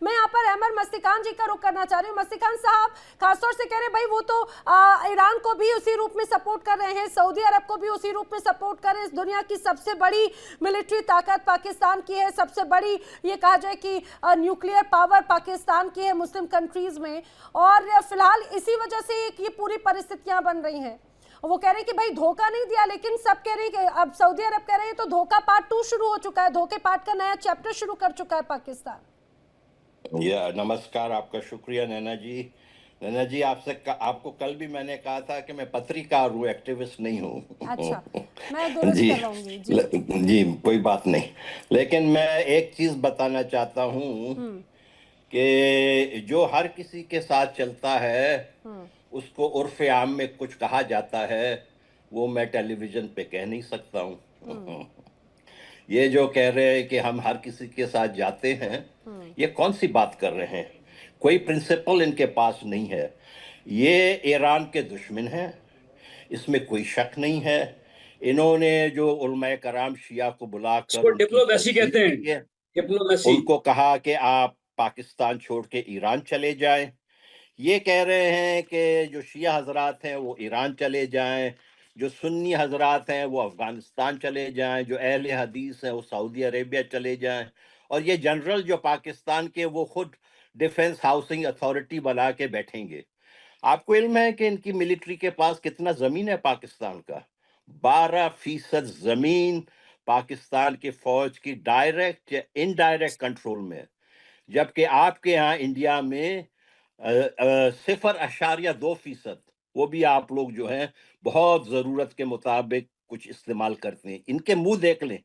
मैं यहाँ पर अहमद मस्तिकान जी का रुख करना चाह रही हूँ। मस्तिकान साहब खासतौर से कह रहे हैं भाई वो तो ईरान को भी उसी रूप में सपोर्ट कर रहे हैं, सऊदी अरब को भी उसी रूप में सपोर्ट कर रहे हैं। इस दुनिया की सबसे बड़ी मिलिट्री ताकत पाकिस्तान की है, सबसे बड़ी ये कहा जाए कि न्यूक्लियर पावर पाकिस्तान की है मुस्लिम कंट्रीज में, और फिलहाल इसी वजह से ये पूरी परिस्थितियां बन रही हैं। वो कह रहे हैं कि भाई धोखा नहीं दिया, लेकिन सब कह रहे हैं कि अब सऊदी अरब कह रहे हैं तो धोखा पार्ट 2 शुरू हो चुका है, धोखे पार्ट का नया चैप्टर शुरू कर चुका है पाकिस्तान। नमस्कार, आपका शुक्रिया नैना जी। नैना जी, आपको कल भी मैंने कहा था कि मैं पत्रकार हूँ, एक्टिविस्ट नहीं अच्छा, हूँ। मैं दुरुस्त जी। करवाऊंगी जी। जी, कोई बात नहीं। लेकिन मैं एक चीज बताना चाहता हूँ हम्म। कि जो हर किसी के साथ चलता है हम्म। उसको उर्फ आम में कुछ कहा जाता है, वो मैं टेलीविजन पे कह नहीं सकता हम्म। हूँ। ये जो कह रहे हैं कि हम हर किसी के साथ जाते हैं, हम्म। ये कौन सी बात कर रहे हैं? कोई प्रिंसिपल इनके पास नहीं है। ये ईरान के दुश्मन हैं, इसमें कोई शक नहीं है। इन्होंने जो उलमाए कराम शिया को बुलाकर इसको उनकी डिप्लोमेसी तजलील कहते हैं, की है, डिप्लोमेसी। उनको कहा कि आप पाकिस्तान छोड़ के ईरान चले जाएं। ये कह रहे हैं कि जो शिया हजरात हैं वो ईरान चले जाएं, जो सुन्नी हजरात हैं वो अफगानिस्तान चले जाएं, जो अहले हदीस हैं वो सऊदी अरेबिया चले जाएं, और ये जनरल जो पाकिस्तान के वो खुद डिफेंस हाउसिंग अथॉरिटी बना के बैठेंगे। आपको इल्म है कि इनकी मिलिट्री के पास कितना जमीन है पाकिस्तान का? 12% जमीन पाकिस्तान की फौज की डायरेक्ट या इनडायरेक्ट कंट्रोल में है। जबकि आपके यहाँ इंडिया में 0.2%, वो भी आप लोग जो हैं बहुत जरूरत के मुताबिक कुछ इस्तेमाल करते हैं। इनके मुंह देख लें।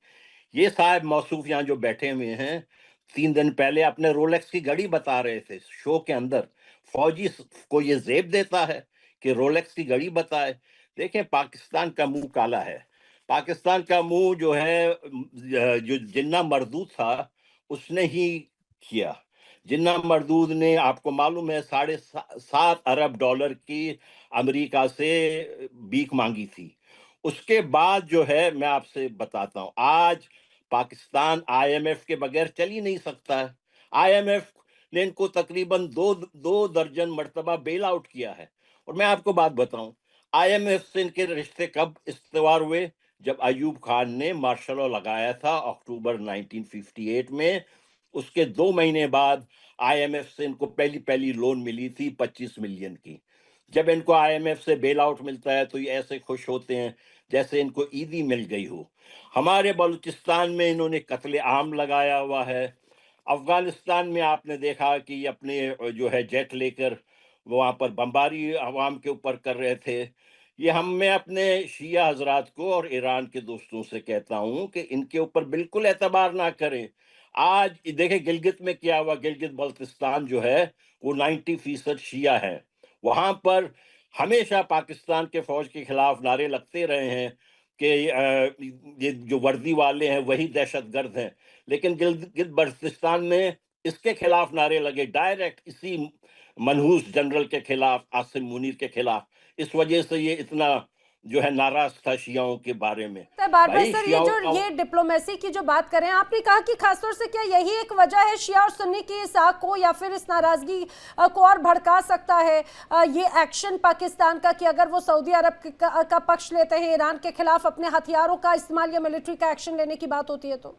ये साहब मौसूफ यहाँ जो बैठे हुए हैं, 3 दिन पहले अपने रोलेक्स की घड़ी बता रहे थे शो के अंदर। फौजी को ये जेब देता है कि रोलेक्स की घड़ी बताए। देखें, पाकिस्तान का मुंह काला है। पाकिस्तान का मुंह जो है, जो जिन्ना मरदूद था उसने ही किया। जिन्ना मरदूद ने, आपको मालूम है, $7.5 अरब की अमेरिका से भीख मांगी थी। उसके बाद जो है, मैं आपसे बताता हूं, आज पाकिस्तान आईएमएफ के बगैर चल ही नहीं सकता है। आईएमएफ ने इनको तकरीबन दो दर्जन मर्तबा बेल आउट किया है। और मैं आपको बात बताऊं, आईएमएफ से इनके रिश्ते कब इस्तेवार हुए? जब अयूब खान ने मार्शल लॉ लगाया था अक्टूबर 1958 में। उसके 2 महीने बाद आईएमएफ से इनको पहली पहली लोन मिली थी 25 मिलियन की। जब इनको आईएमएफ से बेल आउट मिलता है तो ये ऐसे खुश होते हैं जैसे इनको ईदी मिल गई हो। हमारे बलूचिस्तान में इन्होंने कत्ले आम लगाया हुआ है। अफगानिस्तान में आपने देखा कि अपने जो है जेट लेकर वहां पर बमबारी अवाम के ऊपर कर रहे थे। ये मैं अपने शिया हजरात को और ईरान के दोस्तों से कहता हूं कि इनके ऊपर बिल्कुल एतबार ना करें। आज देखें गिलगित में क्या हुआ। गिलगित बल्तिस्तान जो है वो 90% शिया है। वहां पर हमेशा पाकिस्तान के फौज के खिलाफ नारे लगते रहे हैं कि ये जो वर्दी वाले हैं वही दहशतगर्द हैं। लेकिन गिलगित बल्तिस्तान में इसके खिलाफ नारे लगे, डायरेक्ट इसी मनहूस जनरल के खिलाफ, आसिम मुनीर के खिलाफ। इस वजह से ये इतना जो है नाराज था शियाओं के बारे में। बार-बार भाई सर, ये शियाओं जो का ये डिप्लोमेसी की जो बात करें, आपने कहा कि खासतौर से क्या यही एक वजह है शिया और सुन्नी की इस आग को या फिर इस नाराजगी को और भड़का सकता है ये एक्शन पाकिस्तान का, कि अगर वो सऊदी अरब का पक्ष लेते हैं ईरान के खिलाफ, अपने हथियारों का इस्तेमाल या मिलिट्री का एक्शन लेने की बात होती है तो?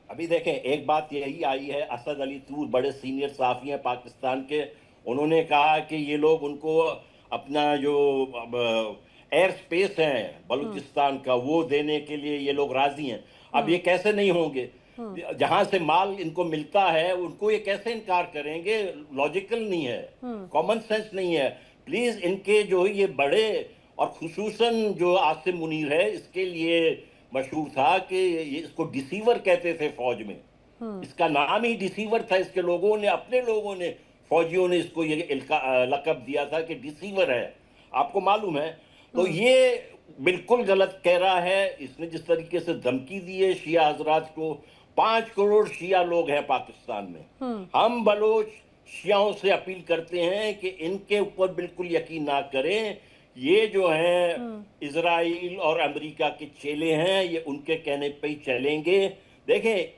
अभी देखें, एक बात यही आई है, असद अली तूर बड़े सीनियर साफी हैं पाकिस्तान के। उन्होंने कहा कि ये लोग उनको अपना जो एयर स्पेस है बलूचिस्तान का वो देने के लिए ये लोग राजी हैं। अब ये कैसे नहीं होंगे? जहां से माल इनको मिलता है उनको ये कैसे इनकार करेंगे? लॉजिकल नहीं है, कॉमन सेंस नहीं है। प्लीज, इनके जो ये बड़े, और खुसूसन जो आसिम मुनीर है, इसके लिए मशहूर था कि ये इसको डिसीवर कहते थे फौज में। इसका नाम ही डिसीवर था। इसके लोगों ने, अपने लोगों ने, फौजियों ने इसको ये लकब दिया था कि डिसीवर है। आपको मालूम है? तो ये बिल्कुल गलत कह रहा है। इसने जिस तरीके से धमकी दी है शिया हजरात को, 5 करोड़ शिया लोग हैं पाकिस्तान में। हम बलोच शियाओं से अपील करते हैं कि इनके ऊपर बिल्कुल यकीन ना करें। ये जो हैं इजराइल और अमेरिका के चेले हैं, ये उनके कहने पे ही चलेंगे। देखें,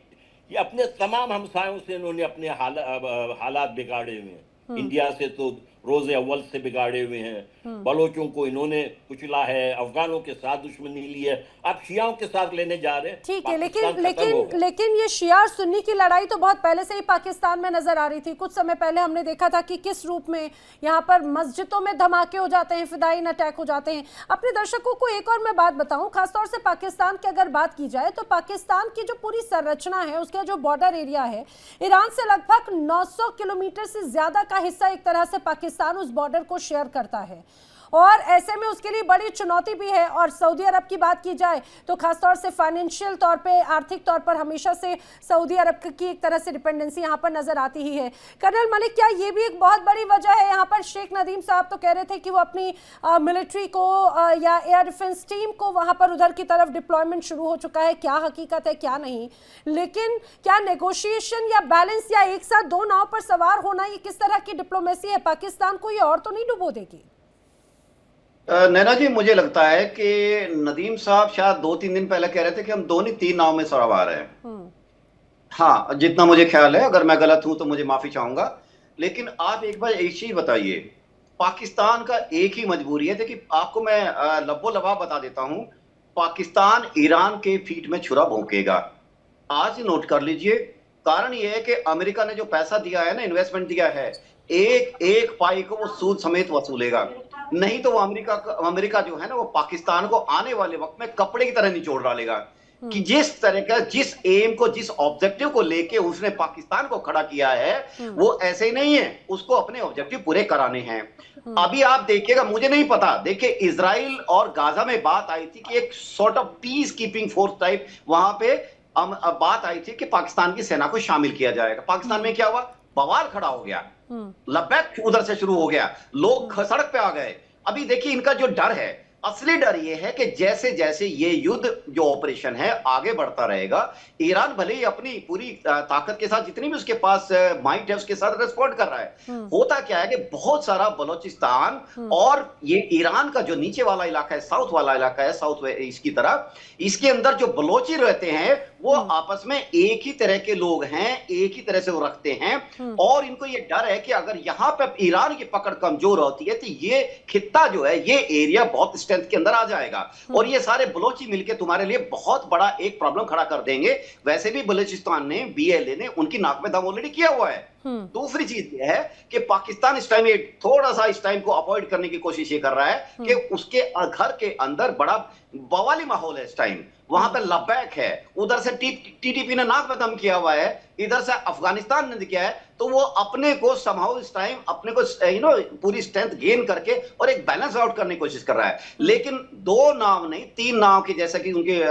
ये अपने तमाम हमसायों से इन्होंने अपने हालात बिगाड़े हुए हैं। इंडिया से तो रोज़े अव्वल से बिगाड़े हुए हैं, बलोचों को इन्होंने कुचला है, अफगानों के साथ दुश्मनी ली है, अब शियाओं के साथ लेने जा रहे हैं। ठीक है, पाकिस्तान लेकिन खत्म हो लेकिन गया। लेकिन ये शिया और सुन्नी की लड़ाई तो बहुत पहले से ही पाकिस्तान में नजर आ रही थी। कुछ समय पहले हमने देखा था कि किस रूप में यहाँ पर मस्जिदों में धमाके हो जाते हैं, फिदायीन अटैक हो जाते हैं। अपने दर्शकों को एक और मैं बात बताऊं, खासतौर से पाकिस्तान की अगर बात की जाए तो पाकिस्तान की जो पूरी संरचना है, उसका जो बॉर्डर एरिया है, ईरान से लगभग 900 किलोमीटर से ज्यादा का हिस्सा एक तरह से पाकिस्तान उस बॉर्डर को शेयर करता है और ऐसे में उसके लिए बड़ी चुनौती भी है। और सऊदी अरब की बात की जाए तो खासतौर से फाइनेंशियल तौर पे, आर्थिक तौर पर हमेशा से सऊदी अरब की एक तरह से डिपेंडेंसी यहाँ पर नजर आती ही है। कर्नल मलिक, क्या ये भी एक बहुत बड़ी वजह है? यहाँ पर शेख नदीम साहब तो कह रहे थे कि वो अपनी मिलिट्री को या एयर डिफेंस टीम को वहाँ पर उधर की तरफ डिप्लॉयमेंट शुरू हो चुका है। क्या हकीकत है, क्या नहीं? लेकिन क्या नेगोशिएशन या बैलेंस या एक साथ दो नाव पर सवार होना, ये किस तरह की डिप्लोमेसी है? पाकिस्तान को ये और तो नहीं डुबो देगी? नैना जी, मुझे लगता है कि नदीम साहब शायद 2-3 दिन पहले कह रहे थे कि हम 2 नहीं 3 नाव में सवार हैं। हाँ, जितना मुझे ख्याल है, अगर मैं गलत हूं तो मुझे माफी चाहूंगा। लेकिन आप एक बार एक चीज बताइए, पाकिस्तान का एक ही मजबूरी है कि आपको मैं लब्बो लबाब बता देता हूं, पाकिस्तान ईरान के फीट में छुरा भोंकेगा। आज नोट कर लीजिए, कारण यह है कि अमेरिका ने जो पैसा दिया है ना, इन्वेस्टमेंट दिया है, एक एक पाई को वो सूद समेत वसूलेगा। नहीं तो वो अमेरिका जो है ना, वो पाकिस्तान को आने वाले वक्त में कपड़े की तरह निचोड़ डालेगा। कि जिस तरह का, जिस एम को, जिस ऑब्जेक्टिव को लेके उसने पाकिस्तान को खड़ा किया है, वो ऐसे ही नहीं है, उसको अपने ऑब्जेक्टिव पूरे कराने हैं। अभी आप देखिएगा, मुझे नहीं पता, देखिए इजराइल और गाजा में बात आई थी कि एक sort of peace keeping force type वहां पे बात आई थी कि पाकिस्तान की सेना को शामिल किया जाएगा। पाकिस्तान में क्या हुआ? बवाल खड़ा हो गया, लबैक उधर से शुरू हो गया, लोग सड़क पे आ गए। अभी देखिए, इनका जो डर है, असली डर ये है कि जैसे जैसे ये युद्ध जो ऑपरेशन है आगे बढ़ता रहेगा, ईरान भले ही अपनी पूरी ताकत के साथ, जितनी भी उसके पास माइट है, उसके साथ रिस्पॉन्ड कर रहा है। होता क्या है कि बहुत सारा बलोचिस्तान और ये ईरान का जो नीचे वाला इलाका है, साउथ वाला इलाका है, साउथ ईस्ट की तरफ, इसके अंदर जो बलोची रहते हैं वो आपस में एक ही तरह के लोग हैं, एक ही तरह से वो रखते हैं। और इनको ये डर है कि अगर यहां पर ईरान की पकड़ कमजोर होती है तो ये खित्ता जो है, ये एरिया बहुत स्ट्रेंथ के अंदर आ जाएगा और ये सारे बलोची मिलके तुम्हारे लिए बहुत बड़ा एक प्रॉब्लम खड़ा कर देंगे। वैसे भी बलूचिस्तान ने, BLA ने उनकी नाक में दम ऑलरेडी किया हुआ है। दूसरी चीज यह है कि पाकिस्तान इस टाइम थोड़ा सा इस टाइम को अवॉइड करने की कोशिश ये कर रहा है कि उसके घर के अंदर बड़ा बवाली माहौल है इस टाइम। वहां पे लबैक है, उधर से TTP ने नाक में दम किया हुआ है, इधर से अफगानिस्तान ने किया है। तो वो अपने को समहाउ इस टाइम अपने को पूरी स्ट्रेंथ गेन करके और एक बैलेंस आउट करने की कोशिश कर रहा है। लेकिन 2 नाव नहीं 3 नाव की, जैसा कि उनके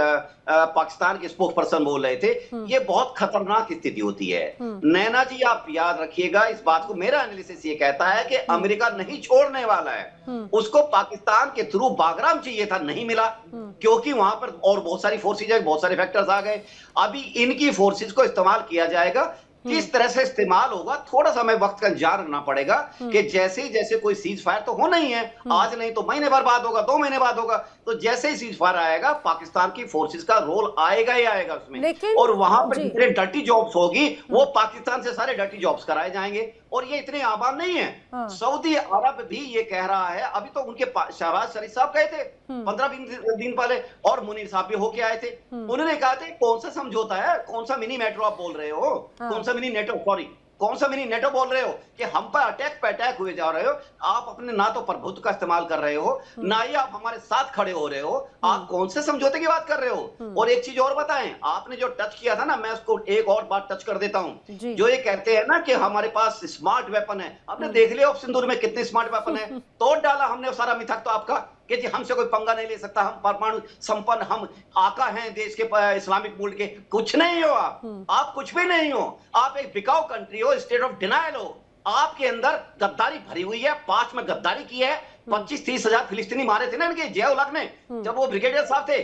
पाकिस्तान के स्पोक पर्सन बोल रहे थे, ये बहुत खतरनाक स्थिति होती है। नैना जी, आप याद रखिएगा इस बात को, मेरा एनालिसिस ये कहता है कि अमेरिका नहीं छोड़ने वाला है। उसको पाकिस्तान के थ्रू बागराम चाहिए था, नहीं मिला, क्योंकि वहां पर और बहुत सारी फोर्सेज है, बहुत सारे फैक्टर्स आ गए। अभी इनकी फोर्सेज को इस्तेमाल किया जाएगा, किस तरह से इस्तेमाल होगा, थोड़ा सा हमें वक्त का इंतजार रखना पड़ेगा कि जैसे ही जैसे कोई सीज फायर तो होना ही है, आज नहीं तो महीने भर बाद होगा, 2 महीने बाद होगा। तो जैसे ही सीज फायर आएगा, पाकिस्तान की फोर्सेस का रोल आएगा ही आएगा उसमें, और वहां पर जितने डर्टी जॉब्स होगी वो पाकिस्तान से सारे डर्टी जॉब्स कराए जाएंगे। और ये इतने आबाद नहीं है, सऊदी अरब भी ये कह रहा है। अभी तो उनके शहबाज शरीफ साहब गए थे 15 दिन पहले, और मुनीर साहब भी होके आए थे। उन्होंने कहा था कौन सा समझौता है, कौन सा मिनी मेट्रो आप बोल रहे हो, कौन सा मिनी नेटो, सॉरी कौन सा मिनी नेटो बोल रहे हो कि हम पर अटैक पे अटैक हुए जा रहे हो। आप अपने ना तो प्रभुत्व का इस्तेमाल कर रहे हो, ना ही आप हमारे साथ खड़े हो रहे हो। आप कौन से समझौते की बात कर रहे हो? और एक चीज और बताएं, आपने जो टच किया था ना, मैं उसको एक और बात टच कर देता हूं। जो ये कहते हैं ना कि हमारे पास स्मार्ट वेपन है, आपने देख लिया ऑपरेशन सिंदूर में कितने स्मार्ट वेपन है, तोड़ डाला हमने सारा मिथक तो आपका कि जी हमसे कोई पंगा नहीं ले सकता, हम परमाणु संपन्न, हम आका हैं देश के इस्लामिक मुल्क के। कुछ नहीं हो आप कुछ भी नहीं हो। आप एक बिकाऊ कंट्री हो, स्टेट ऑफ डिनायल हो, आपके अंदर गद्दारी भरी हुई है, 5 में गद्दारी की है, 25-30 हजार फिलिस्तीनी मारे थे ना इनके जिया उलग ने, जब वो ब्रिगेडियर साहब थे।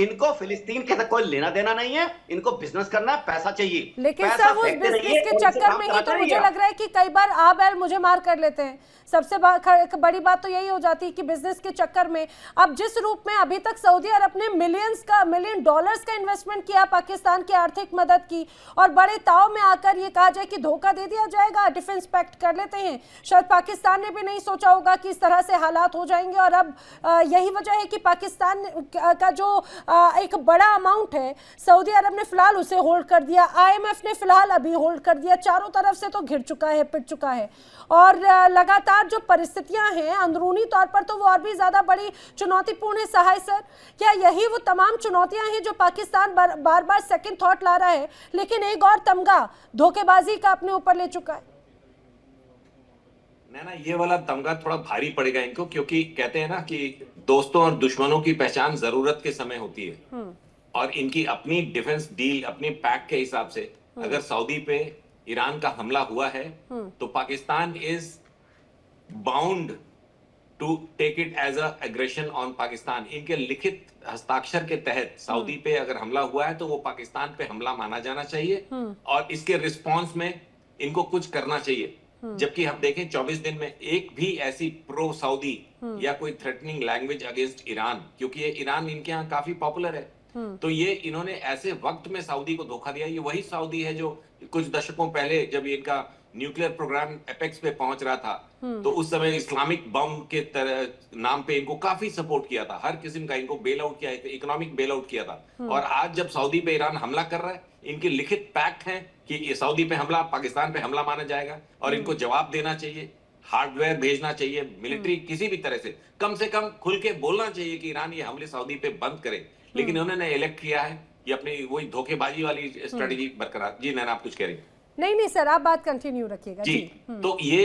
इनको फिलिस्तीन के साथ कोई लेना देना नहीं है, इनको बिजनेस करना है, पैसा चाहिए। लेकिन पैसा सर उस फेंकते बिजनेस रहिए के और इनसे चक्कर काम में ही कराते तो मुझे रहिए। लग रहा है कि कई बार आ बैल मुझे मार कर लेते हैं। सबसे बड़ी बात तो यही हो जाती है कि बिजनेस के चक्कर में अब जिस रूप में अभी तक सऊदी अरब ने मिलियन डॉलर्स का इन्वेस्टमेंट किया पाकिस्तान की आर्थिक मदद की, और बड़े ताव में आकर ये कहा जाए कि धोखा दे दिया जाएगा, डिफेंस पैक्ट कर लेते हैं, शायद पाकिस्तान ने भी नहीं सोचा होगा कि इस तरह से हालात हो जाएंगे। और अब यही वजह है कि पाकिस्तान का जो एक बड़ा अमाउंट है सऊदी अरब ने फिलहाल उसे होल्ड कर दिया, IMF ने फिलहाल अभी होल्ड कर दिया, चारों तरफ से तो घिर चुका है, पिट चुका है। और लगातार जो परिस्थितियां हैं अंदरूनी तौर पर तो वो और भी ज्यादा बड़ी चुनौतीपूर्ण है। सहाय सर, क्या यही वो तमाम चुनौतियां हैं जो पाकिस्तान बार बार सेकंड थॉट ला रहा है, लेकिन एक और तमगा धोखेबाजी का अपने ऊपर ले चुका है? ना ये वाला तमगा थोड़ा भारी पड़ेगा इनको, क्योंकि कहते हैं ना कि दोस्तों और दुश्मनों की पहचान जरूरत के समय होती है। और इनकी अपनी डिफेंस डील, अपने पैक के हिसाब से अगर सऊदी पे ईरान का हमला हुआ है तो Pakistan is bound to take it as a aggression on Pakistan. इनके लिखित हस्ताक्षर के तहत सऊदी पे अगर हमला हुआ है तो वो पाकिस्तान पे हमला माना जाना चाहिए और इसके रिस्पॉन्स में इनको कुछ करना चाहिए। जबकि हम देखें 24 दिन में एक भी ऐसी प्रो सऊदी या कोई थ्रेटनिंग लैंग्वेज अगेंस्ट ईरान, क्योंकि ये ईरान इनके यहाँ काफी पॉपुलर है, तो ये इन्होंने ऐसे वक्त में सऊदी को धोखा दिया। ये वही सऊदी है जो कुछ दशकों पहले जब इनका न्यूक्लियर प्रोग्राम एपेक्स पे पहुंच रहा था तो उस समय इस्लामिक बम के नाम पे इनको काफी सपोर्ट किया था, हर किस्म का इनको बेल आउट किया, इकोनॉमिक बेल आउट किया था। और आज जब सऊदी पे ईरान हमला कर रहा है, इनके लिखित पैक्ट हैं कि ये सऊदी पे हमला पाकिस्तान पे हमला माना जाएगा और इनको जवाब देना चाहिए, हार्डवेयर भेजना चाहिए, मिलिट्री किसी भी तरह से कम खुल के बोलना चाहिए कि ईरान ये हमले सऊदी पे बंद करे। लेकिन उन्होंने इलेक्ट किया है कि अपनी वही धोखेबाजी वाली स्ट्रेटेजी बरकरार। जी नैना, आप कुछ कह रही? नहीं सर, आप बात कंटिन्यू रखिएगा जी। तो ये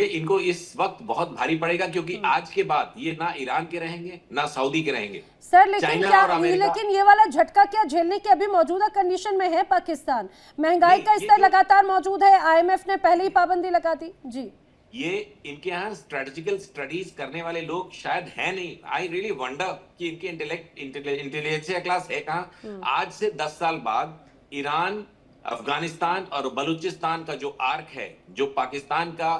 इनको इस वक्त बहुत भारी पड़ेगा, क्योंकि आज के बाद ये ना ईरान के रहेंगे ना सऊदी के रहेंगे सर। लेकिन ये वाला झटका क्या झेलने की अभी मौजूदा कंडीशन में है पाकिस्तान? महंगाई का स्तर लगातार मौजूद है, IMF ने पहले ही पाबंदी लगा दी जी। ये इनके यहाँ स्ट्रेटेजिकल स्टडीज करने वाले लोग शायद है नहीं। आई रियली वंडर कि इनकी इंटेलिजेंसिया क्लास है कहाँ। आज से 10 साल बाद ईरान, अफगानिस्तान और बलूचिस्तान का जो आर्क है, जो पाकिस्तान का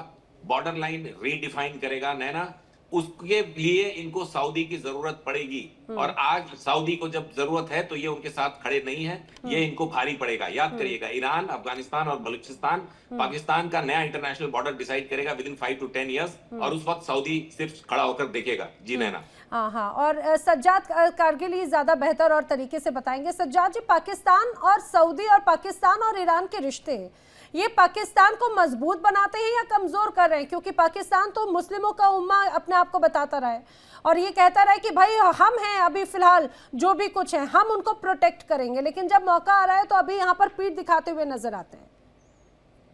बॉर्डर लाइन रीडिफाइन करेगा नैना, उसके लिए इनको सऊदी की जरूरत पड़ेगी। और आज सऊदी को जब जरूरत है तो ये उनके साथ खड़े नहीं है, ये इनको भारी पड़ेगा। याद करिएगा, ईरान, अफगानिस्तान और बलूचिस्तान पाकिस्तान का नया इंटरनेशनल बॉर्डर डिसाइड करेगा विद इन 5 to 10 years, और उस वक्त सऊदी सिर्फ खड़ा होकर देखेगा। जी नैना। हाँ, और सज्जाद कारगिल ही ज्यादा बेहतर और तरीके से बताएंगे। सज्जाद जी, पाकिस्तान और सऊदी और पाकिस्तान और ईरान के रिश्ते ये पाकिस्तान को मजबूत बनाते हैं या कमजोर कर रहे हैं? क्योंकि पाकिस्तान तो मुस्लिमों का उम्मा अपने आप को बताता रहा है और ये कहता रहा है कि भाई हम हैं, अभी फिलहाल जो भी कुछ है हम उनको प्रोटेक्ट करेंगे, लेकिन जब मौका आ रहा है तो अभी यहाँ पर पीठ दिखाते हुए नजर आते हैं।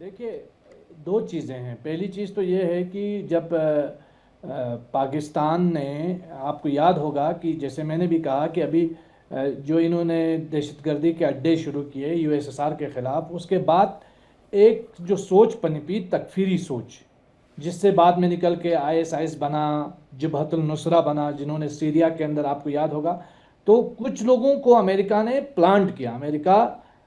देखिए, दो चीज़ें हैं। पहली चीज़ तो ये है कि जब पाकिस्तान ने, आपको याद होगा कि जैसे मैंने भी कहा कि अभी जो इन्होंने दहशतगर्दी के अड्डे शुरू किए USSR के ख़िलाफ़, उसके बाद एक जो सोच पनपी, तकफीरी सोच, जिससे बाद में निकल के ISIS बना, जबहतुल नुसरा बना, जिन्होंने सीरिया के अंदर, आपको याद होगा। तो कुछ लोगों को अमेरिका ने प्लांट किया। अमेरिका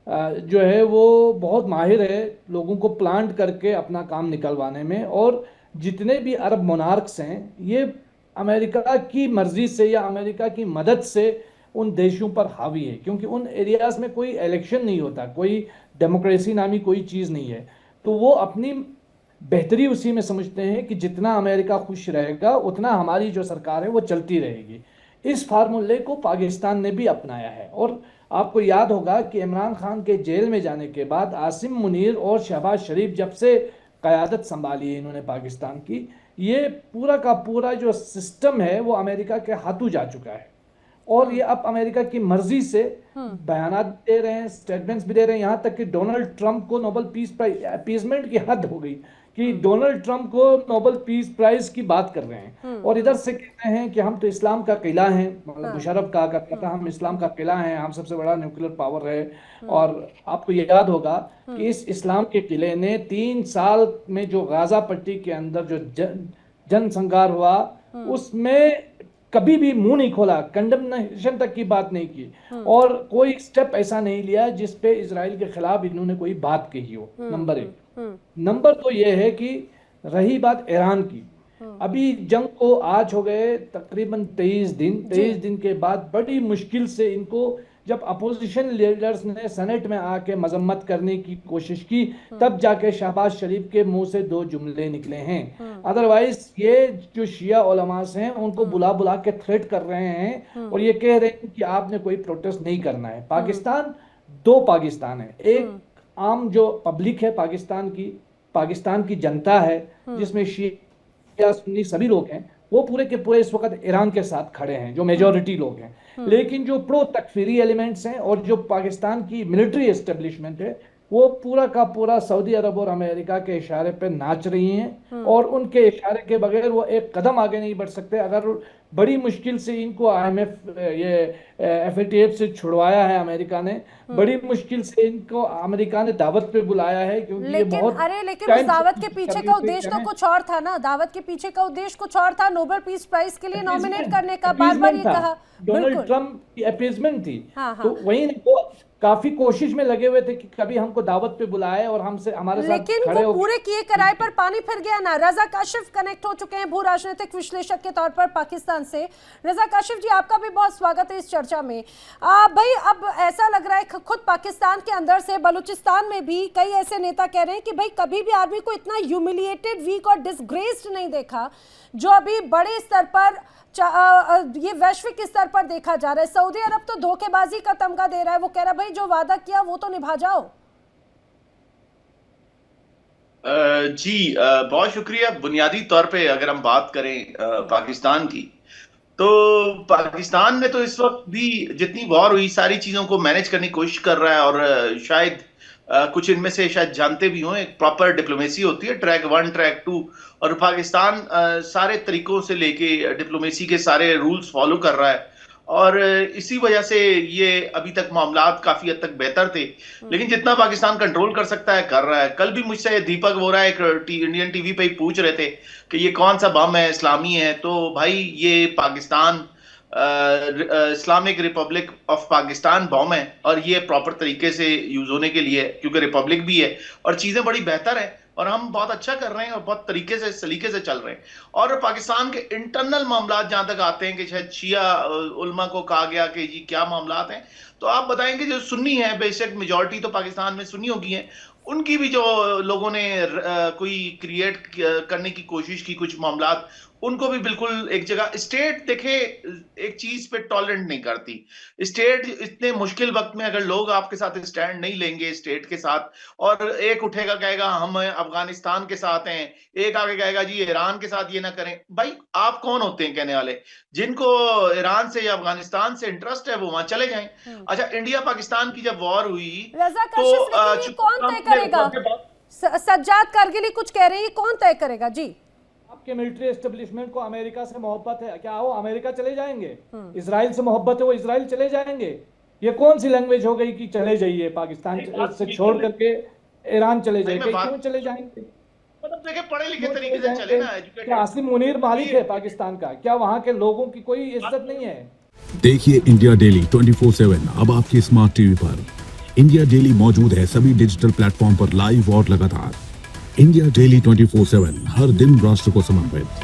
जो है वो बहुत माहिर है लोगों को प्लांट करके अपना काम निकलवाने में, और जितने भी अरब मोनार्क्स हैं ये अमेरिका की मर्ज़ी से या अमेरिका की मदद से उन देशों पर हावी है, क्योंकि उन एरियाज़ में कोई इलेक्शन नहीं होता, कोई डेमोक्रेसी नामी कोई चीज़ नहीं है। तो वो अपनी बेहतरी उसी में समझते हैं कि जितना अमेरिका खुश रहेगा उतना हमारी जो सरकार है वो चलती रहेगी। इस फार्मूले को पाकिस्तान ने भी अपनाया है। और आपको याद होगा कि इमरान खान के जेल में जाने के बाद आसिम मुनीर और शहबाज शरीफ जब से क़यादत संभाली है इन्होंने पाकिस्तान की, ये पूरा का पूरा जो सिस्टम है वो अमेरिका के हाथों जा चुका है। और ये अब अमेरिका की मर्जी से बयानात दे रहे हैं, स्टेटमेंट्स भी दे रहे हैं। यहाँ तक कि डोनाल्ड ट्रंप को नोबेल पीस प्राइज, अपीसमेंट की हद हो गई कि डोनाल्ड ट्रंप को नोबेल पीस प्राइज की बात कर रहे हैं। और इधर से कहते हैं कि हम तो इस्लाम का किला हैं, मतलब मुशर्रफ कहा करता था हम इस्लाम का किला हैं, हम सबसे बड़ा न्यूक्लियर पावर है। और आपको याद होगा कि इस इस्लाम के किले ने 3 साल में जो गाजा पट्टी के अंदर जो जनसंहार हुआ उसमें कभी भी मुंह नहीं खोला, कंडेमनेशन तक की बात नहीं की, और कोई स्टेप ऐसा नहीं लिया जिस पे इजराइल के खिलाफ इन्होंने कोई बात कही हो। नंबर 1। नंबर 2 ये है कि रही बात ईरान की, अभी जंग को आज हो गए तकरीबन 23 दिन के बाद बड़ी मुश्किल से इनको, जब अपोजिशन लीडर्स ने सेनेट में आके मजम्मत करने की कोशिश की, तब जाके शहबाज शरीफ के मुंह से 2 जुमले निकले हैं। अदरवाइज ये जो शिया उलमास हैं उनको बुला बुला के थ्रेट कर रहे हैं और ये कह रहे हैं कि आपने कोई प्रोटेस्ट नहीं करना है। पाकिस्तान 2 पाकिस्तान है, एक आम जो पब्लिक है पाकिस्तान की जनता है जिसमें शिया सुन्नी सभी लोग हैं, वो पूरे के पूरे इस वक्त ईरान के साथ खड़े हैं, जो मेजॉरिटी लोग हैं। लेकिन जो प्रो तकफीरी एलिमेंट्स हैं और जो पाकिस्तान की मिलिट्री एस्टेब्लिशमेंट है, वो पूरा का पूरा सऊदी अरब और अमेरिका के इशारे पे नाच रही हैं और उनके इशारे के बगैर वो एक कदम आगे नहीं बढ़ सकते। अगर बड़ी मुश्किल से इनको IMF ये FATF से छुड़वाया है अमेरिका ने, बड़ी मुश्किल से इनको अमेरिका ने दावत पे बुलाया है, क्योंकि ये बहुत लेकिन उस दावत के पीछे का उद्देश्य तो कुछ और था ना, दावत के पीछे का उद्देश्य कुछ और था, नोबेल पीस प्राइज के लिए नॉमिनेट करने का। बार-बार ये कहा डोनाल्ड ट्रम्प की अपीजमेंट थी। हाँ। तो वही वो काफी कोशिश में लगे हुए थे कि कभी हमको दावत पे बुलाए और हमसे हमारे साथ लेकिन खड़े वो पूरे किए कराए पर पानी फिर गया ना। रजा काशिफ कनेक्ट हो चुके हैं भू राजनीतिक विश्लेषक के तौर पर पाकिस्तान से। रजा काशिफ जी, आपका भी बहुत स्वागत है इस चर्चा में। भाई, अब ऐसा लग रहा है खुद पाकिस्तान के अंदर से, बलूचिस्तान में भी कई ऐसे नेता कह रहे हैं कि भाई कभी भी आर्मी को इतना ह्यूमिलिएटेड, वीक और डिसग्रेस्ड नहीं देखा जो अभी बड़े स्तर पर ये वैश्विक स्तर पर देखा जा रहा है। सऊदी अरब तो धोखेबाजी का तमगा दे रहा है, वो कह रहा है भाई जो वादा किया वो तो निभा जाओ। जी बहुत शुक्रिया। बुनियादी तौर पे अगर हम बात करें पाकिस्तान की, तो पाकिस्तान में तो इस वक्त भी जितनी वॉर हुई सारी चीजों को मैनेज करने की कोशिश कर रहा है, और शायद कुछ इनमें से शायद जानते भी हों, एक प्रॉपर डिप्लोमेसी होती है, ट्रैक 1 ट्रैक 2, और पाकिस्तान सारे तरीकों से लेके डिप्लोमेसी के सारे रूल्स फॉलो कर रहा है, और इसी वजह से ये अभी तक मामलात काफी हद तक बेहतर थे। लेकिन जितना पाकिस्तान कंट्रोल कर सकता है कर रहा है। कल भी मुझसे दीपक वोरा एक इंडियन टीवी पे ही पूछ रहे थे कि ये कौन सा बम है, इस्लामी है, तो भाई ये Pakistan Islamic Republic of Pakistan bomb है, और ये प्रॉपर तरीके से यूज होने के लिए, क्योंकि रिपब्लिक भी है और चीजें बड़ी बेहतर है और हम बहुत अच्छा कर रहे हैं और बहुत तरीके से सलीके से चल रहे हैं। और पाकिस्तान के इंटरनल मामला जहां तक आते हैं कि शायद शिया उलमा को कहा गया कि जी क्या मामलात हैं, तो आप बताएंगे जो सुन्नी है, बेशक मेजॉरिटी तो पाकिस्तान में सुन्नियों की है, उनकी भी जो लोगों ने कोई क्रिएट करने की कोशिश की कुछ मामलात, उनको भी बिल्कुल एक जगह। स्टेट देखे एक चीज पे टॉलरेंट नहीं करती। स्टेट इतने मुश्किल वक्त में अगर लोग आपके साथ स्टैंड नहीं लेंगे स्टेट के साथ, और एक उठेगा कहेगा हम अफगानिस्तान के साथ हैं, एक आगे कहेगा जी ईरान के साथ ये ना करें, भाई आप कौन होते हैं कहने वाले? जिनको ईरान से या अफगानिस्तान से इंटरेस्ट है वो वहां चले जाएं। अच्छा, इंडिया पाकिस्तान की जब वॉर हुई तो कौन तय करेगा? सज्जाद कारगिली कुछ कह रहे हैं, कौन तय करेगा? जी, आपके मिलिट्री एस्टेब्लिशमेंट को अमेरिका से मोहब्बत है क्या, वो अमेरिका चले जाएंगे? इजराइल से मोहब्बत है, वो इजराइल चले जाएंगे? ये कौन सी लैंग्वेज हो गई कि चले जाइए, पाकिस्तान से छोड़ करके ईरान चले जाइए? क्यों चले जाएंगे? मतलब देखिए पढ़े लिखे तरीके से चले ना। क्या आसिम मुनीर मालिक है पाकिस्तान का? क्या वहाँ के लोगों की कोई इज्जत नहीं है? देखिए इंडिया डेली 24/7 अब आपके स्मार्ट टीवी पर। इंडिया डेली मौजूद है सभी डिजिटल प्लेटफॉर्म पर लाइव और लगातार। इंडिया डेली 24/7 हर दिन राष्ट्र को समर्पित।